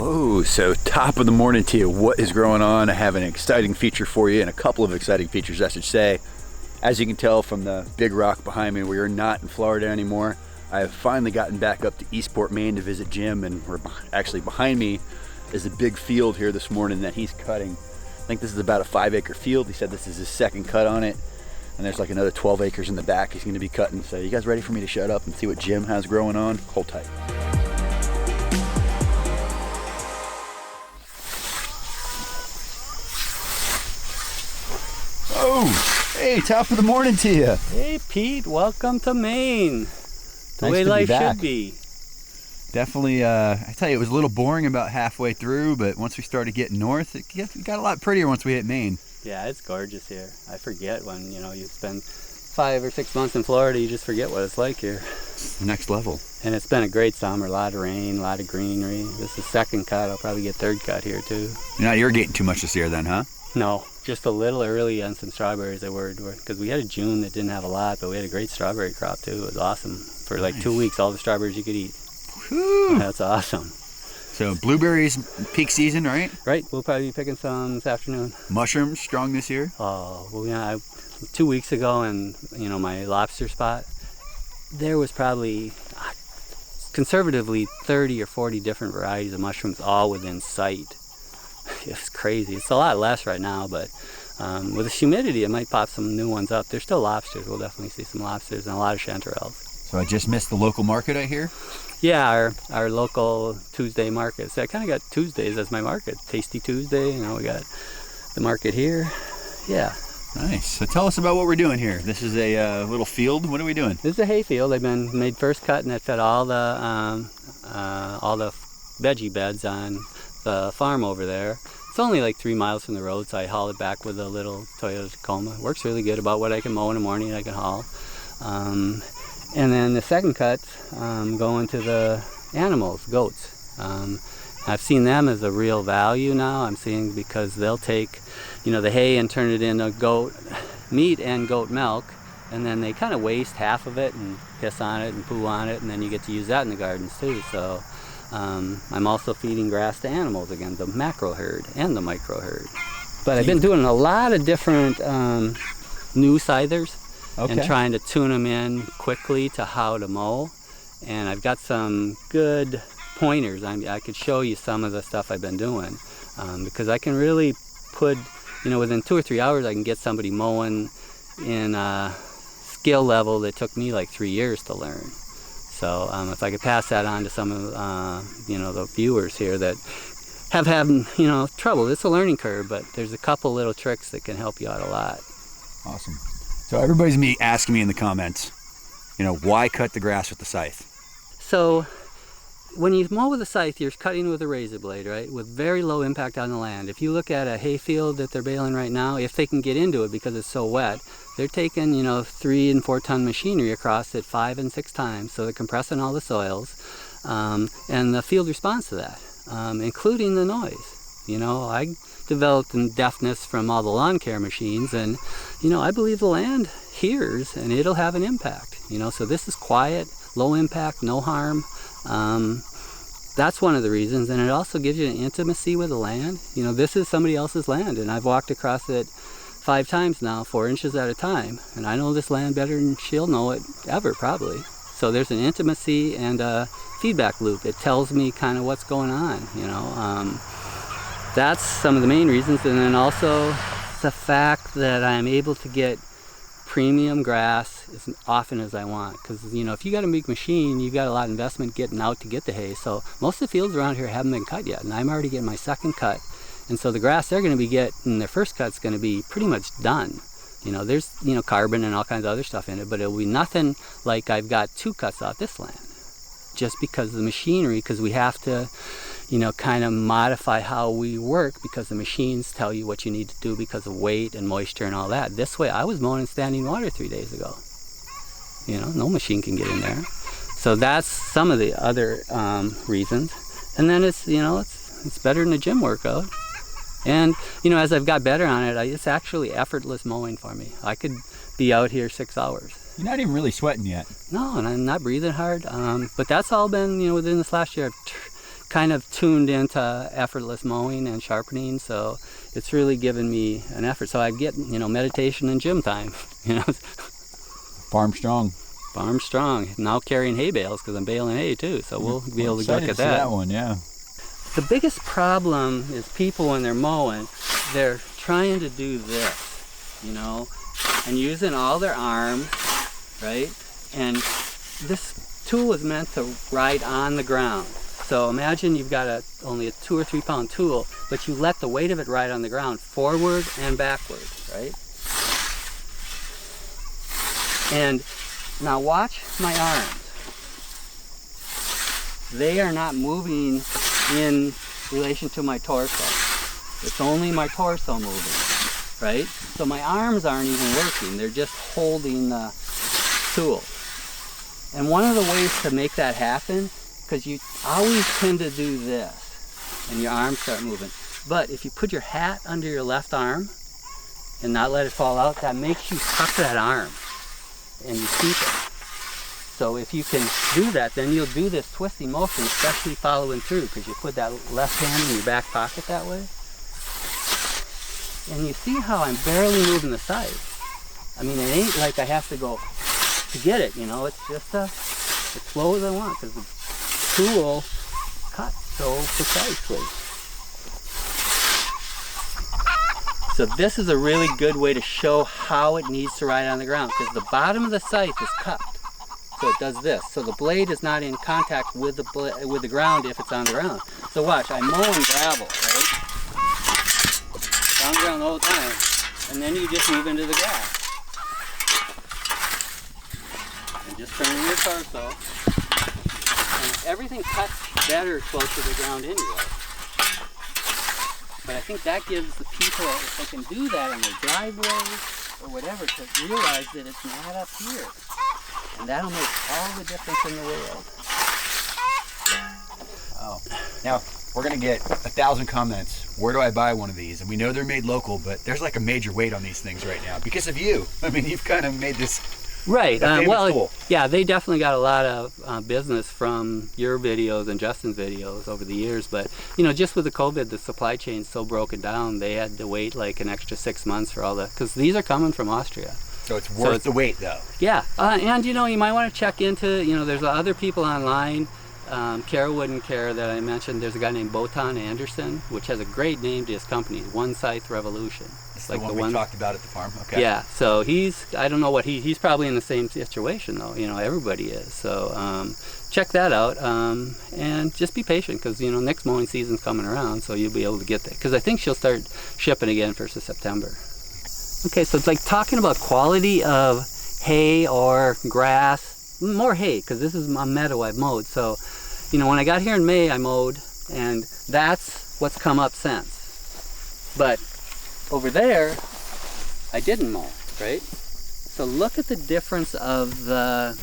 Oh, so top of the morning to you. What is going on? I have an exciting feature for you, and a couple of exciting features, I should say. As you can tell from the big rock behind me, we are not in Florida anymore. I have finally gotten back up to Eastport, Maine to visit Jim, and we're actually behind me is a big field here this morning that he's cutting. I think this is about a 5-acre field. He said this is his second cut on it, and there's like another 12 acres in the back he's going to be cutting. So you guys ready for me to shut up and see what Jim has growing on? Hold tight. Oh, hey, top of the morning to you. Hey Pete, welcome to Maine. The way life should be. Definitely, I tell you, it was a little boring about halfway through, but once we started getting north, it got a lot prettier once we hit Maine. Yeah, it's gorgeous here. I forget when, you spend 5 or 6 months in Florida, you just forget what it's like here. It's the next level. And it's been a great summer, a lot of rain, a lot of greenery. This is second cut, I'll probably get third cut here too. You're not irrigating too much this year then, huh? No, just a little early on some strawberries because we had a June that didn't have a lot, but we had a great strawberry crop too. It was awesome. For like 2 weeks, all the strawberries you could eat. Whew. That's awesome. So blueberries, peak season, right? Right, we'll probably be picking some this afternoon. Mushrooms, strong this year? Oh, well, yeah, 2 weeks ago in, my lobster spot, there was probably conservatively 30 or 40 different varieties of mushrooms all within sight. It's crazy. It's a lot less right now, but with the humidity, it might pop some new ones up. There's still lobsters. We'll definitely see some lobsters and a lot of chanterelles. So I just missed the local market, I hear? Yeah, our local Tuesday market. So I kind of got Tuesdays as my market. Tasty Tuesday, we got the market here. Yeah. Nice. So tell us about what we're doing here. This is a little field. What are we doing? This is a hayfield. I've been made first cut, and it fed all the veggie beds on the farm over there. It's only like 3 miles from the road, so I haul it back with a little Toyota Tacoma. It works really good about what I can mow in the morning, I can haul. And then the second cut, going to the animals, goats. I've seen them as a real value now. I'm seeing because they'll take, the hay and turn it into goat meat and goat milk, and then they kind of waste half of it and piss on it and poo on it, and then you get to use that in the gardens too. So I'm also feeding grass to animals again, the macro herd and the micro herd. But I've been doing a lot of different new scythers. Okay. And trying to tune them in quickly to how to mow. And I've got some good pointers. I could show you some of the stuff I've been doing because I can really put, within 2 or 3 hours I can get somebody mowing in a skill level that took me like 3 years to learn. So if I could pass that on to some of, the viewers here that have had, trouble. It's a learning curve, but there's a couple little tricks that can help you out a lot. Awesome. So everybody's asking me in the comments, why cut the grass with the scythe? So when you mow with a scythe, you're cutting with a razor blade, right? With very low impact on the land. If you look at a hayfield that they're baling right now, if they can get into it because it's so wet, they're taking, 3 and 4 ton machinery across it 5 and 6 times. So they're compressing all the soils. And the field responds to that, including the noise. I developed in deafness from all the lawn care machines, and I believe the land hears and it'll have an impact. So this is quiet, low impact, no harm. That's one of the reasons, and it also gives you an intimacy with the land. This is somebody else's land, and I've walked across it 5 times now, 4 inches at a time, and I know this land better than she'll know it ever, probably. So there's an intimacy and a feedback loop. It tells me kind of what's going on. That's some of the main reasons, and then also the fact that I'm able to get premium grass as often as I want. Because, if you got a big machine, you've got a lot of investment getting out to get the hay. So most of the fields around here haven't been cut yet, and I'm already getting my second cut. And so the grass they're going to be getting, their first cut's going to be pretty much done. There's, carbon and all kinds of other stuff in it, but it'll be nothing like I've got 2 cuts off this land. Just because of the machinery, because we have to, kind of modify how we work because the machines tell you what you need to do because of weight and moisture and all that. This way, I was mowing in standing water 3 days ago. No machine can get in there. So that's some of the other reasons. And then it's, it's better than a gym workout. And, as I've got better on it, it's actually effortless mowing for me. I could be out here 6 hours. You're not even really sweating yet. No, and I'm not breathing hard. But that's all been, within this last year. I've kind of tuned into effortless mowing and sharpening, so it's really given me an effort. So I get, meditation and gym time, Farm strong. Farm strong. Now carrying hay bales because I'm baling hay too, so we'll be able to look at that. That one, yeah. The biggest problem is people when they're mowing, they're trying to do this, and using all their arms, right? And this tool is meant to ride on the ground. So imagine you've got only a 2 or 3 pound tool, but you let the weight of it ride on the ground forward and backward, right? And now watch my arms. They are not moving in relation to my torso. It's only my torso moving, right? So my arms aren't even working. They're just holding the tool. And one of the ways to make that happen, because you always tend to do this and your arms start moving. But if you put your hat under your left arm and not let it fall out, that makes you tuck that arm and you keep it. So if you can do that, then you'll do this twisting motion, especially following through, because you put that left hand in your back pocket that way. And you see how I'm barely moving the scythe. I mean, it ain't like I have to go to get it, it's just as slow as I want, because the tool cuts so precisely. So this is a really good way to show how it needs to ride on the ground, because the bottom of the scythe is cupped. So it does this. So the blade is not in contact with the ground if it's on the ground. So watch, I'm mowing gravel, right? On the ground the whole time. And then you just move into the grass. And just turning your torso. And everything cuts better close to the ground anyway. But I think that gives the people, if they can do that on their driveway or whatever, to realize that it's not up here. And that'll make all the difference in the world. Oh. Now, we're going to get 1,000 comments. Where do I buy one of these? And we know they're made local, but there's like a major weight on these things right now because of you. I mean, you've kind of made this right. Well, tool. Yeah, they definitely got a lot of business from your videos and Justin's videos over the years. But, just with the COVID, the supply chain's so broken down, they had to wait like an extra 6 months for all the, because these are coming from Austria. So it's worth the wait, though. Yeah, and you might want to check into, there's other people online. Kara Wouldn't Care that I mentioned. There's a guy named Botan Anderson, which has a great name to his company, One Scythe Revolution. It's like the one we talked about at the farm. Okay. Yeah, so I don't know what he's probably in the same situation though. Everybody is. So check that out, and just be patient because next mowing season's coming around, so you'll be able to get there. Because I think she'll start shipping again 1st of September. Okay, so it's like talking about quality of hay or grass, more hay, because this is a meadow I've mowed. So, when I got here in May, I mowed, and that's what's come up since. But over there, I didn't mow, right? So look at the difference of the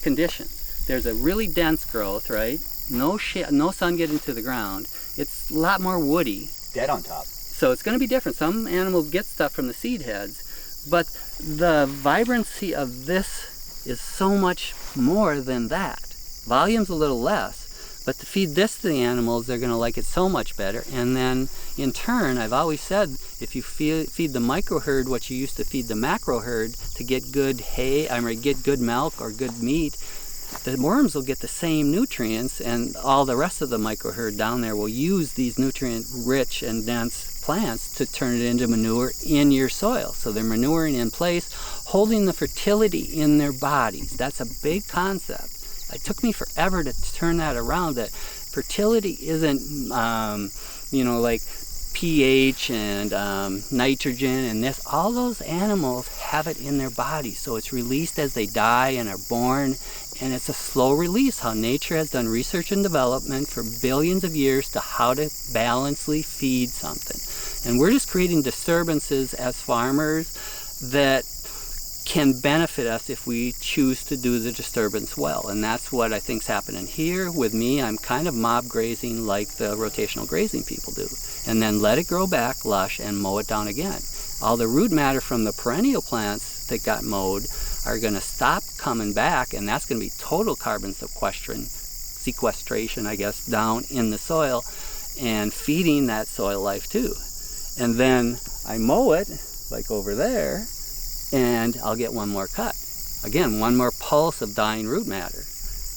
conditions. There's a really dense growth, right? No sun getting to the ground. It's a lot more woody. Dead on top. So it's going to be different. Some animals get stuff from the seed heads, but the vibrancy of this is so much more than that. Volume's a little less, but to feed this to the animals, they're going to like it so much better. And then in turn, I've always said, if you feed the micro herd what you used to feed the macro herd to get good hay, get good milk or good meat, the worms will get the same nutrients, and all the rest of the micro herd down there will use these nutrient-rich and dense plants to turn it into manure in your soil. So they're manuring in place, holding the fertility in their bodies. That's a big concept. It took me forever to turn that around, that fertility isn't, like pH and nitrogen and this. All those animals have it in their bodies, so it's released as they die and are born. And it's a slow release, how nature has done research and development for billions of years to how to balancedly feed something. And we're just creating disturbances as farmers that can benefit us if we choose to do the disturbance well. And that's what I think's happening here with me. I'm kind of mob grazing like the rotational grazing people do. And then let it grow back lush and mow it down again. All the root matter from the perennial plants that got mowed are going to stop coming back, and that's going to be total carbon sequestration sequestration, I guess, down in the soil and feeding that soil life too. And then I mow it, like over there, and I'll get one more cut. Again, one more pulse of dying root matter.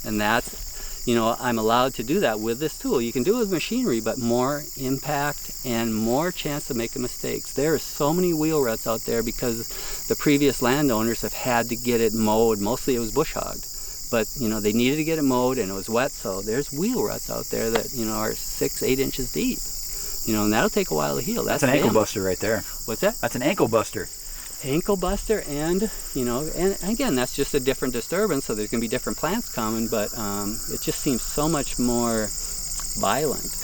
And that's, you know, I'm allowed to do that with this tool. You can do it with machinery, but more impact and more chance of making mistakes. There are so many wheel ruts out there because the previous landowners have had to get it mowed. Mostly it was bush hogged. But, you know, they needed to get it mowed and it was wet, so there's wheel ruts out there that, you know, are 6-8 inches deep. You know, and that'll take a while to heal. That's an ankle buster right there. What's that? That's an ankle buster. Ankle buster, and, you know, and again, that's just a different disturbance, so there's going to be different plants coming, but it just seems so much more violent.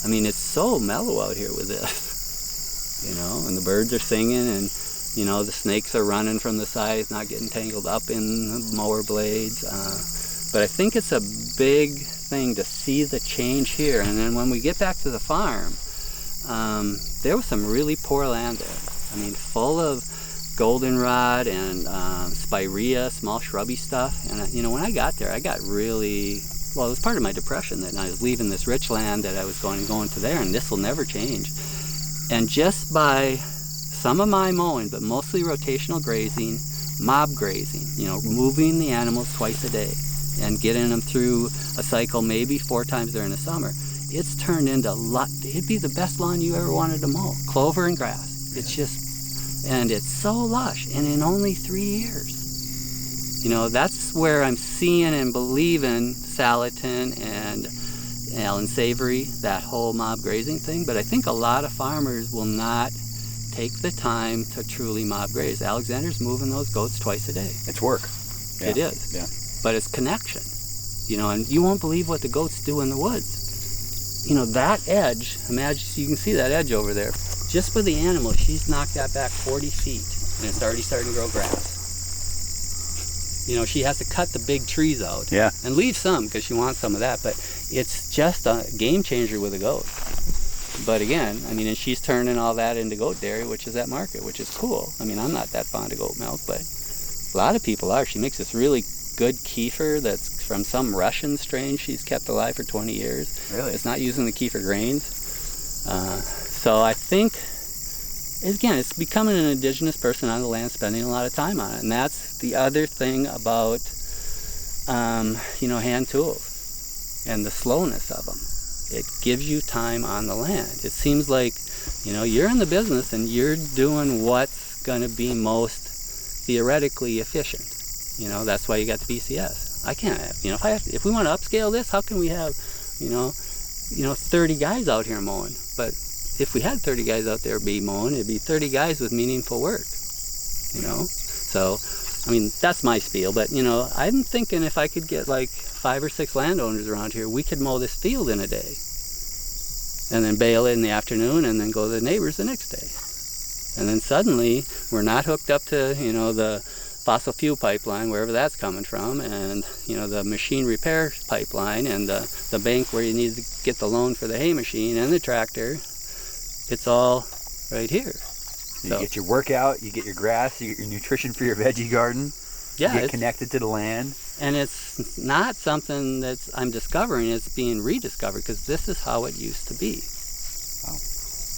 I mean, it's so mellow out here with this, you know, and the birds are singing, and, you know, the snakes are running from the sides, not getting tangled up in the mower blades. But I think it's a big thing to see the change here. And then when we get back to the farm, there was some really poor land there. I mean, full of goldenrod and spirea, small shrubby stuff. And, you know, when I got there, I got really, well, it was part of my depression that I was leaving this rich land that I was going to there, and this will never change. And just by some of my mowing, but mostly rotational grazing, mob grazing, you know, moving the animals twice a day and getting them through a cycle maybe 4 times during the summer, it's turned into it'd be the best lawn you ever wanted to mow. Clover and grass. It's just, and it's so lush, and in only 3 years. You know, that's where I'm seeing and believing Salatin and Alan Savory, that whole mob grazing thing, but I think a lot of farmers will not take the time to truly mob graze. Alexander's moving those goats twice a day. It's work. Yeah. It is. Yeah. But it's connection. You know, and you won't believe what the goats do in the woods. You know, that edge, imagine, you can see that edge over there. Just with the animal, she's knocked that back 40 feet, and it's already starting to grow grass. You know, she has to cut the big trees out. Yeah. And leave some, because she wants some of that, but it's just a game changer with a goat. But again, I mean, and she's turning all that into goat dairy, which is at market, which is cool. I mean, I'm not that fond of goat milk, but a lot of people are. She makes this really good kefir that's from some Russian strain she's kept alive for 20 years. Really? It's not using the kefir grains. So I think, again, it's becoming an indigenous person on the land, spending a lot of time on it. And that's the other thing about, you know, hand tools and the slowness of them. It gives you time on the land. It seems like, you know, you're in the business and you're doing what's going to be most theoretically efficient. You know, that's why you got the BCS. I can't have, you know, if we want to upscale this, how can we have, you know, 30 guys out here mowing? But if we had 30 guys out there mowing, it'd be 30 guys with meaningful work, you know? So, I mean, that's my spiel, but, you know, I'm thinking if I could get like 5 or 6 landowners around here, we could mow this field in a day. And then bale it in the afternoon and then go to the neighbors the next day. And then suddenly, we're not hooked up to, you know, the fossil fuel pipeline, wherever that's coming from, and, you know, the machine repair pipeline, and the bank where you need to get the loan for the hay machine and the tractor. It's all right here. You get your workout, you get your grass, you get your nutrition for your veggie garden. Yeah, you get connected to the land. And it's not something that I'm discovering, it's being rediscovered, because this is how it used to be. Wow.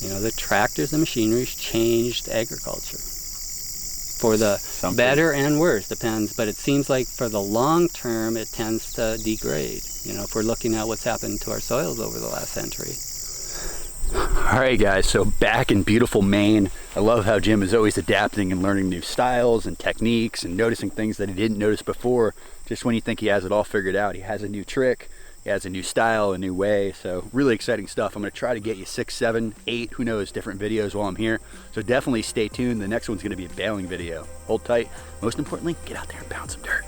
You know, the tractors and machineries changed agriculture. For the better and worse, depends, but it seems like for the long term it tends to degrade, you know, if we're looking at what's happened to our soils over the last century. All right, guys, so back in beautiful Maine. I love how Jim is always adapting and learning new styles and techniques and noticing things that he didn't notice before. Just when you think he has it all figured out, he has a new trick, he has a new style, a new way. So really exciting stuff. I'm going to try to get you 6, 7, 8, who knows, different videos while I'm here. So definitely stay tuned. The next one's going to be a baling video. Hold tight. Most importantly, get out there and pound some dirt.